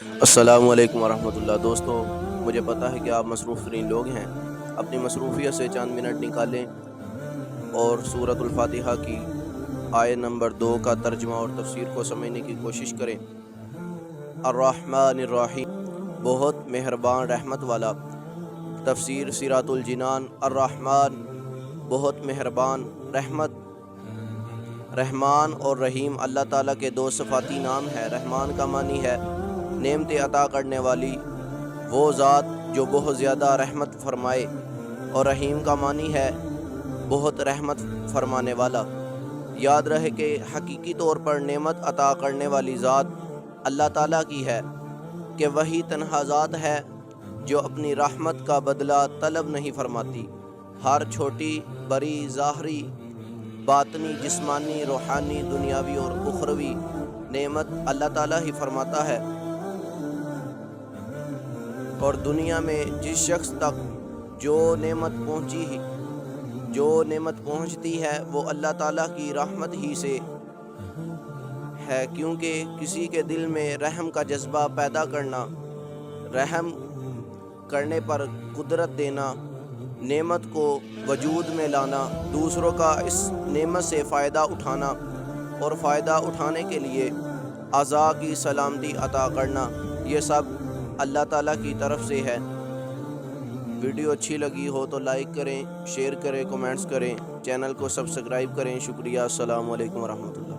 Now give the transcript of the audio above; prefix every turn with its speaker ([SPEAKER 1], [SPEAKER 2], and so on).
[SPEAKER 1] السلام علیکم ورحمۃ اللہ۔ دوستو، مجھے پتہ ہے کہ آپ مصروف ترین لوگ ہیں۔ اپنی مصروفیت سے چند منٹ نکالیں اور سورۃ الفاتحہ کی آیت نمبر 2 کا ترجمہ اور تفسیر کو سمجھنے کی کوشش کریں۔ الرحمن الرحیم، بہت مہربان رحمت والا۔ تفسیر صراط الجنان۔ الرحمن، بہت مہربان، رحمت۔ رحمان اور رحیم اللہ تعالیٰ کے دو صفاتی نام ہے۔ رحمان کا معنی ہے نعمتیں عطا کرنے والی، وہ ذات جو بہت زیادہ رحمت فرمائے، اور رحیم کا معنی ہے بہت رحمت فرمانے والا۔ یاد رہے کہ حقیقی طور پر نعمت عطا کرنے والی ذات اللہ تعالیٰ کی ہے، کہ وہی تنہا ذات ہے جو اپنی رحمت کا بدلہ طلب نہیں فرماتی۔ ہر چھوٹی بڑی ظاہری، باطنی، جسمانی، روحانی، دنیاوی اور اخروی نعمت اللہ تعالیٰ ہی فرماتا ہے، اور دنیا میں جس شخص تک جو نعمت پہنچتی ہے وہ اللہ تعالیٰ کی رحمت ہی سے ہے، کیونکہ کسی کے دل میں رحم کا جذبہ پیدا کرنا، رحم کرنے پر قدرت دینا، نعمت کو وجود میں لانا، دوسروں کا اس نعمت سے فائدہ اٹھانا اور فائدہ اٹھانے کے لیے اعضاء کی سلامتی عطا کرنا، یہ سب اللہ تعالیٰ کی طرف سے ہے۔ ویڈیو اچھی لگی ہو تو لائک کریں، شیئر کریں، کمنٹس کریں، چینل کو سبسکرائب کریں۔ شکریہ۔ السلام علیکم ورحمۃ اللہ۔